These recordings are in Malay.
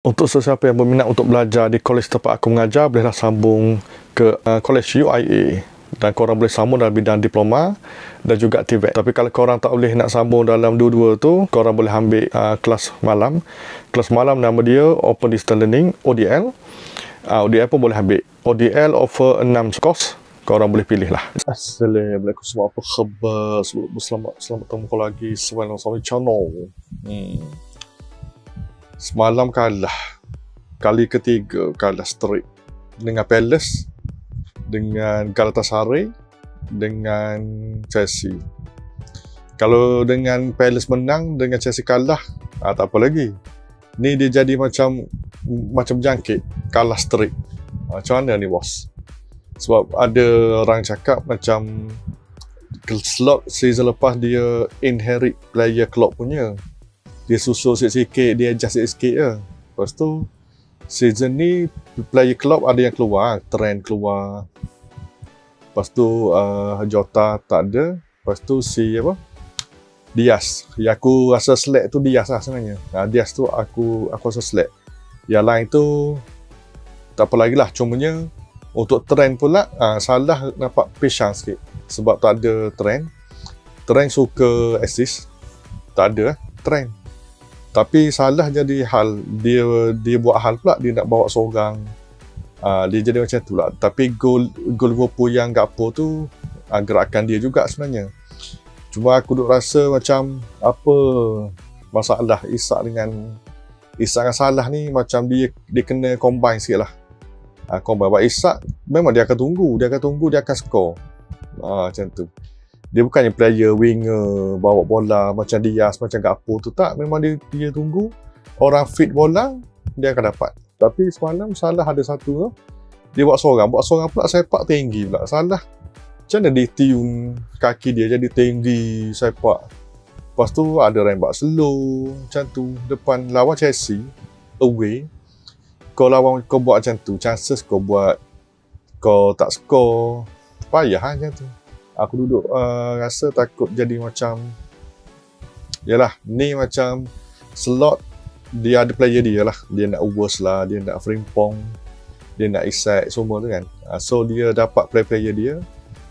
Untuk sesiapa yang berminat untuk belajar di kolej tempat aku mengajar, bolehlah sambung ke kolej UIA. Dan korang boleh sambung dalam bidang diploma dan juga TVET. Tapi kalau korang tak boleh nak sambung dalam dua-dua tu, korang boleh ambil kelas malam. Kelas malam nama dia Open Distance Learning, ODL. ODL pun boleh ambil. ODL offer 6 course. Korang boleh pilih lah. Assalamualaikum, semua apa khabar? Selamat bertemu kau lagi. Selamat channel. Semalam kalah. Kali ketiga kalah straight. Dengan Palace, dengan Galatasaray, dengan Chelsea. Kalau dengan Palace menang, dengan Chelsea kalah, tak apa lagi. Ni dia jadi macam jangkit. Kalah straight. Macam mana ni, bos? Sebab ada orang cakap macam slot season lepas dia inherit player Klopp punya. Dia susul sikit-sikit, dia adjust sikit-sikit je. Lepas tu, season ni, player Klopp ada yang keluar, Trent keluar. Lepas tu, Jota tak ada. Lepas tu, Diaz. Yang aku rasa select tu Diaz lah sebenarnya. Diaz tu aku rasa select. Yang lain tu, tak apa lagi lah. Cumanya, untuk Trent pula, Salah nampak patient sikit. Sebab tak ada Trent. Trent suka assist. Tak ada Trent. Tapi Salah jadi hal, dia buat hal pula, dia nak bawa seorang. Dia jadi macam tu lah. Tapi gol Liverpool yang gapo tu, gerakan dia juga sebenarnya. Cuma aku duk rasa macam, apa masalah Isak dengan Salah ni, macam dia kena combine sikit lah. Combine. Sebab Isak, memang dia akan tunggu, dia akan score. Macam tu. Dia bukannya player winger bawa bola macam Diaz, macam gapo tu, tak. Memang dia tunggu orang fit bola, dia akan dapat. Tapi semalam Salah ada satu tu, dia buat seorang pula sepak tinggi pula. Salah macam mana dia tune kaki dia jadi tinggi sepak. Lepas tu ada rembat slow macam tu depan lawan Chelsea away. Kau buat macam tu, chances kau buat, kau tak score, payah macam tu. Aku duduk rasa takut jadi macam, yalah, ni macam slot dia ada player dia lah. Dia nak Uwers lah, dia nak Frimpong, dia nak Isak, semua tu kan. So dia dapat player dia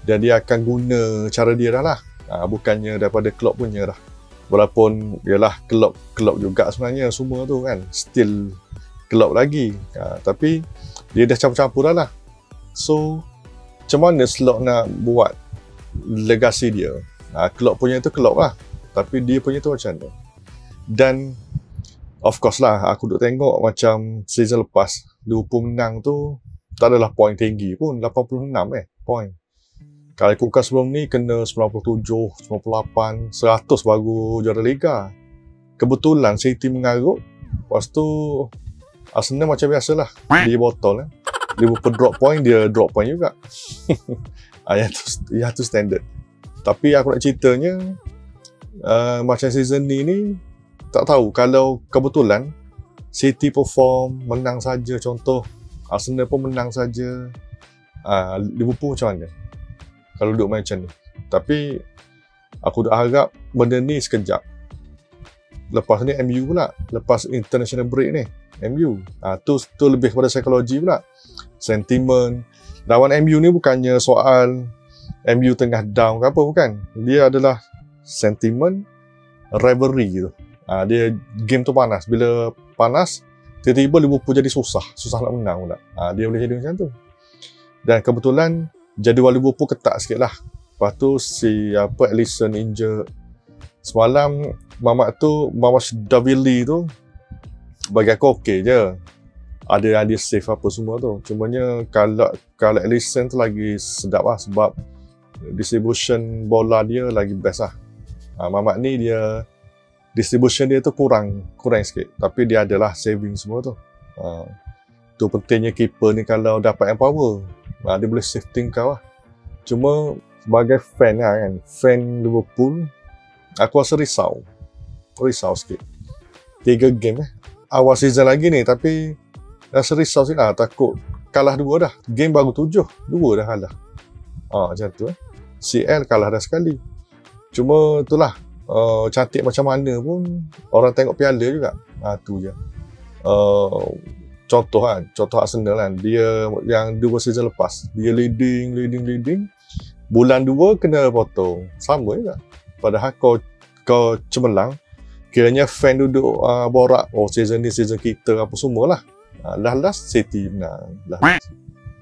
dan dia akan guna cara dia dah lah. Bukannya daripada Klopp punya dah. Walaupun yalah Klopp juga sebenarnya semua tu kan. Still Klopp lagi. Tapi dia dah campur-campur dah lah. So macam mana slot nak buat legasi dia? Klopp punya tu Klopp lah. Tapi dia punya tu macam mana? Dan of course lah, aku duk tengok macam season lepas Liverpool menang tu tak adalah point tinggi pun, 86 point. Kalau ikutkan sebelum ni kena 97, 98, 100 baru juara Liga. Kebetulan City mengarut. Lepas tu Arsenal macam biasalah, dia botol Liverpool drop point, dia drop point juga. Yang tu standard. Tapi aku nak ceritanya, macam season ni tak tahu, kalau kebetulan City perform menang saja, contoh Arsenal pun menang saja, Liverpool macam mana kalau duduk macam ni? Tapi aku dah harap benda ni sekejap. Lepas ni MU pula, lepas international break ni MU, tu lebih kepada psikologi pula, sentiment. Lawan MU ni bukannya soal MU tengah down ke apa, bukan. Dia adalah sentiment, rivalry tu. Dia game tu panas. Bila panas, tiba-tiba Liverpool jadi susah nak menang pula. Dia boleh jadi macam tu. Dan kebetulan jadual Liverpool ketat sikit lah. Lepas tu Alisson injured. Semalam Mamat Davili tu bagi aku okey je. Ada dia save apa semua tu. Cumanya kalau Alisson tu lagi sedap lah, sebab distribution bola dia lagi best lah. Mamat ni dia distribution dia tu kurang sikit, tapi dia adalah saving semua tu. Tu pentingnya keeper ni kalau dapat yang power. Dia boleh safety kau lah. Cuma sebagai fan lah kan, fan Liverpool, aku rasa risau sikit. 3 game awal season lagi ni, tapi rasa risau sikit lah. Takut kalah 2 dah. Game baru 7, 2 dah kalah. Macam tu CL kalah dah sekali. Cuma itulah, cantik macam mana pun orang tengok piala juga. Tu je. Contoh Arsenal kan, dia yang 2 season lepas, dia leading, bulan 2 kena potong, sama juga. Padahal kau cemerlang, kiranya fan duduk borak, season ni season kita apa semua lah. Last City menang,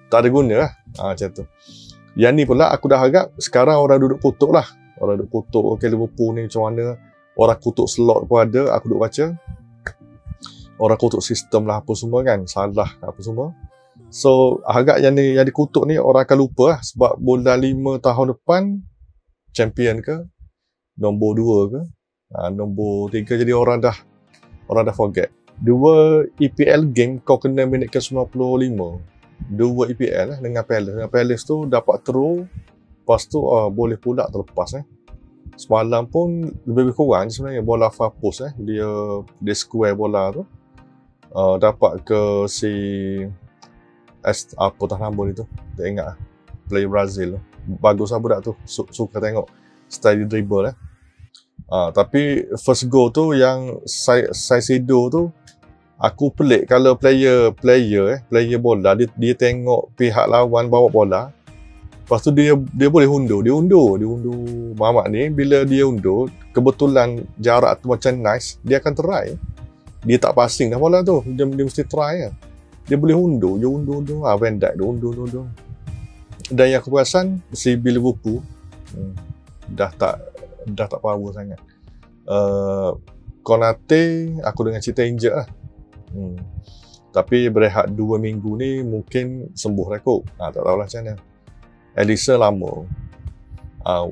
tak ada guna lah, macam tu. Yang ni pula aku dah harap sekarang orang duduk kutuk lah, okay, Liverpool ni macam mana, orang kutuk slot pun ada, aku duduk baca. Orang kutuk sistem lah apa semua kan, salah apa semua. So harap yang dikutuk ni orang akan lupa lah, sebab bulan 5 tahun depan champion ke, nombor 2 ke, nombor 3, jadi orang dah forget. 2 EPL game kau kena minit ke 95. 2 EPL dengan Palace tu dapat throw, lepas tu boleh pula terlepas. Semalam pun lebih kurang sebenarnya bola far post, dia square bola tu. Dapat ke si apa tak nama dia tu, tak ingat player Brazil tu. Bagus lah budak tu, suka tengok style dribble. Tapi first goal tu yang Caicedo tu, aku pelik kalau player bola, dia tengok pihak lawan bawa bola, lepas tu dia boleh undur Mamat ni. Bila dia undur, kebetulan jarak tu macam nice, dia akan try. Dia tak passing dah bola tu, dia mesti try. Dia boleh undur. Van Dijk dia undur. Dan yang aku perasan si Liverpool dah tak power sangat. Konate aku dengan cerita injured lah. Tapi berehat 2 minggu ni mungkin sembuh lah kot. Tak tahulah macam mana. Alisson lama.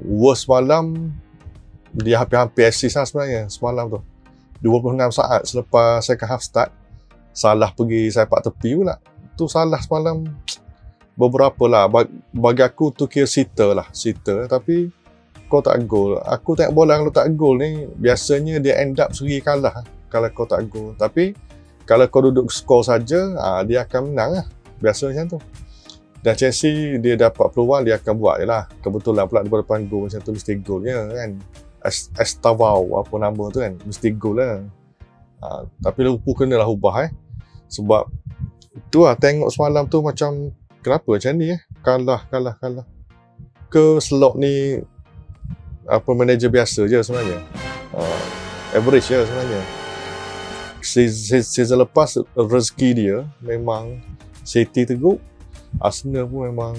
Worst malam dia hampir assist lah sebenarnya semalam tu. 26 saat selepas second half start, Salah pergi sepak tepi pula. Tu Salah semalam beberapa lah. Bagi aku tu kira sitter. Tapi kau tak gol. Aku tengok bola kalau tak gol ni, biasanya dia end up seri kalah kalau kau tak gol. Tapi kalau kau duduk skor saja, dia akan menang lah. Biasa macam tu. Dan Chelsea dia dapat peluang, dia akan buat je lah. Kebetulan pula depan gol macam tu, mesti golnya kan. Estavao apa nama tu kan, mesti gol lah. Tapi Liverpool kenalah ubah sebab tu lah, tengok semalam tu macam kenapa macam ni kalah ke slot ni apa manager biasa je sebenarnya, average je sebenarnya. Season lepas rezeki dia memang City teruk, Arsenal pun memang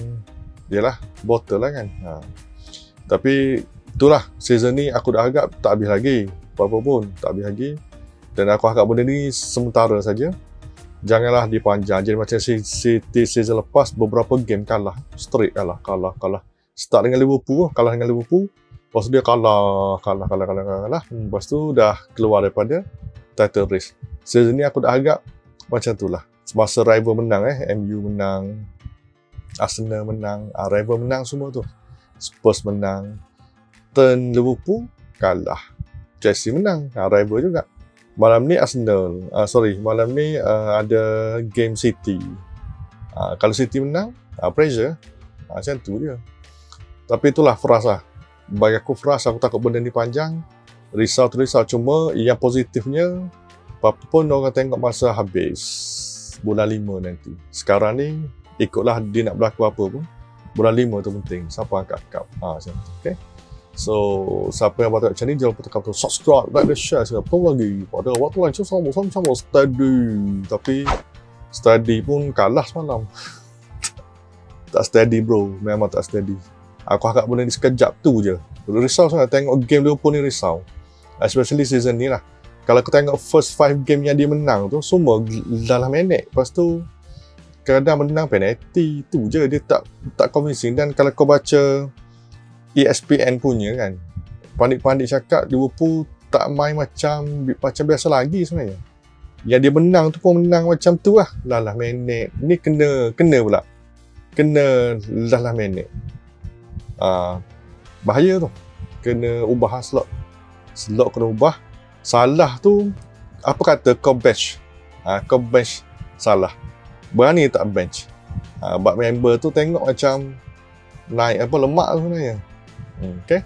yalah bottle lah kan. Tapi itulah, season ni aku dah agak tak habis lagi, apa-apa pun tak habis lagi. Dan aku harap benda ni sementara saja, janganlah dipanjang. Jadi macam City season lepas beberapa game kalah straight, kalah. Start dengan Liverpool, kalah dengan Liverpool, lepas tu dia kalah, lepas tu dah keluar daripada title race. Season ni aku dah agak macam tu lah. Semasa rival menang, MU menang, Arsenal menang, rival menang semua tu, Spurs menang, turn Liverpool kalah, Chelsea menang, rival juga. Malam ni malam ni ada game City. Kalau City menang, pressure. Macam tu je. Tapi itulah frust lah. Bagi aku frust, aku takut benda ni panjang. Risau. Cuma yang positifnya, apa pun orang tengok masa habis bulan 5 nanti. Sekarang ni, ikutlah dia nak berlaku apa pun. Bulan 5 tu penting. Siapa angkat cup. Macam tu. Okay? So, siapa yang buat macam ni, jangan lupa tekan button subscribe, like dan share. Betul lagi. Pada waktu lain, sama-sama steady. Tapi, steady pun kalah semalam. Tak steady bro, memang tak steady. Aku harap benda ni sekejap tu je. Risau sangat tengok game Liverpool ni, risau. Especially season ni lah. Kalau aku tengok first 5 game yang dia menang tu, semua dalam minit. Lepas tu, kadang menang penalty. Tu je, dia tak convincing. Dan kalau kau baca ESPN punya kan, pandai-pandai cakap Liverpool tak main macam biasa lagi sebenarnya. Yang dia menang tu pun menang macam tu lah. Lalah minit. Ni kena pula. Kena lalah minit. Bahaya tu. Kena ubah slot. Slot kena ubah. Salah tu, apa kata kau bench. Kau bench Salah. Berani tak bench. Member tu tengok macam naik lemak sebenarnya. Okay.